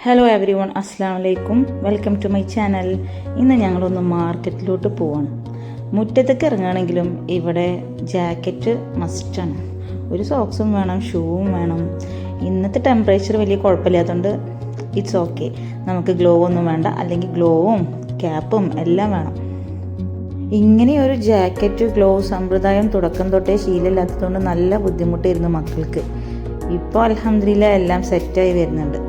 Hello every one, അസ്സാം വലൈക്കും. Welcome to my channel. ഇന്ന് ഞങ്ങളൊന്ന് മാർക്കറ്റിലോട്ട് പോവാണ്. മുറ്റത്തേക്ക് ഇറങ്ങുകയാണെങ്കിലും ഇവിടെ ജാക്കറ്റ് മസ്റ്റാണ്. ഒരു സോക്സും വേണം, ഷൂവും വേണം. ഇന്നത്തെ ടെമ്പറേച്ചർ വലിയ കുഴപ്പമില്ലാത്തതുകൊണ്ട് ഇറ്റ്സ് ഓക്കെ. നമുക്ക് ഗ്ലോ ഒന്നും വേണ്ട, അല്ലെങ്കിൽ ഗ്ലോവും ക്യാപ്പും എല്ലാം വേണം. ഇങ്ങനെയൊരു ജാക്കറ്റ് ഗ്ലോ സമ്പ്രദായം തുടക്കം തൊട്ടേ ശീലമില്ലാത്തതുകൊണ്ട് നല്ല ബുദ്ധിമുട്ടായിരുന്നു മക്കൾക്ക്. ഇപ്പോൾ അൽഹംദുലില്ലാ എല്ലാം സെറ്റായി വരുന്നുണ്ട്.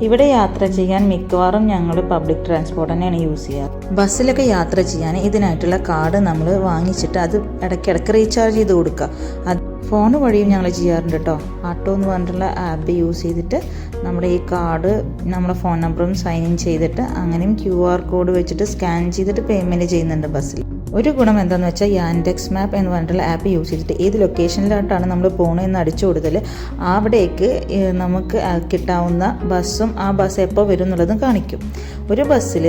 ഇവിടെ യാത്ര ചെയ്യാൻ മിക്കവാറും ഞങ്ങൾ പബ്ലിക് ട്രാൻസ്പോർട്ട് തന്നെയാണ് യൂസ് ചെയ്യാറ്. ബസ്സിലൊക്കെ യാത്ര ചെയ്യാൻ ഇതിനായിട്ടുള്ള കാർഡ് നമ്മൾ വാങ്ങിച്ചിട്ട് അത് ഇടയ്ക്കിടയ്ക്ക് റീചാർജ് ചെയ്ത് കൊടുക്കുക. അത് ഫോൺ വഴിയും ഞങ്ങൾ ചെയ്യാറുണ്ട് കേട്ടോ. ആട്ടോ എന്ന് പറഞ്ഞിട്ടുള്ള ആപ്പ് യൂസ് ചെയ്തിട്ട് നമ്മുടെ ഈ കാർഡ് നമ്മുടെ ഫോൺ നമ്പറും സൈൻ ഇൻ ചെയ്തിട്ട് അങ്ങനെയും QR കോഡ് വെച്ചിട്ട് സ്കാൻ ചെയ്തിട്ട് പേയ്മെൻറ്റ് ചെയ്യുന്നുണ്ട് ബസ്സിൽ. ഒരു ഗുണം എന്താണെന്ന് വെച്ചാൽ യാൻഡെക്സ് മാപ്പ് എന്ന് പറഞ്ഞിട്ടുള്ള ആപ്പ് യൂസ് ചെയ്തിട്ട് ഏത് ലൊക്കേഷനിലോട്ടാണ് നമ്മൾ പോകണമെന്ന് അടിച്ചു കൊടുത്താൽ അവിടേക്ക് നമുക്ക് കിട്ടാവുന്ന ബസ്സും ആ ബസ് എപ്പോൾ വരും എന്നുള്ളതും കാണിക്കും. ഒരു ബസ്സിൽ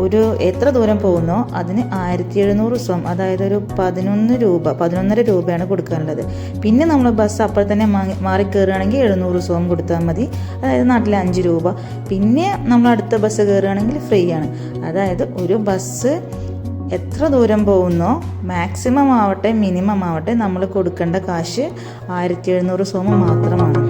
ഒരു എത്ര ദൂരം പോകുന്നോ അതിന് 1700 സ്വം, അതായത് ഒരു 11.5 രൂപയാണ് കൊടുക്കാനുള്ളത്. പിന്നെ നമ്മൾ ബസ് അപ്പോൾ തന്നെ മാറി കയറുകയാണെങ്കിൽ 700 സ്വം കൊടുത്താൽ മതി, അതായത് നാട്ടിലെ 5 രൂപ. പിന്നെ നമ്മൾ അടുത്ത ബസ് കയറുകയാണെങ്കിൽ ഫ്രീ ആണ്. അതായത് ഒരു ബസ് എത്ര ദൂരം പോകുന്നോ മാക്സിമം ആവട്ടെ മിനിമം ആവട്ടെ നമ്മൾ കൊടുക്കേണ്ട കാശ് 1700 സ്വം മാത്രമാണ്.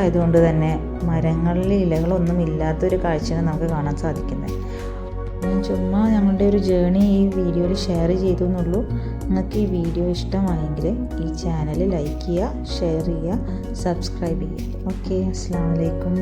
ആയതുകൊണ്ട് തന്നെ മരങ്ങളിൽ ഇലകളൊന്നും ഇല്ലാത്തൊരു കാഴ്ചയാണ് നമുക്ക് കാണാൻ സാധിക്കുന്നത്. ഞാൻ ചുമ്മാ ഞങ്ങളുടെ ഒരു ജേണി ഈ വീഡിയോയിൽ ഷെയർ ചെയ്തു എന്നുള്ളൂ. നിങ്ങൾക്ക് ഈ വീഡിയോ ഇഷ്ടമായെങ്കിൽ ഈ ചാനൽ ലൈക്ക് ചെയ്യുക, ഷെയർ ചെയ്യുക, സബ്സ്ക്രൈബ് ചെയ്യുക. ഓക്കെ, അസ്സലാമു അലൈക്കും.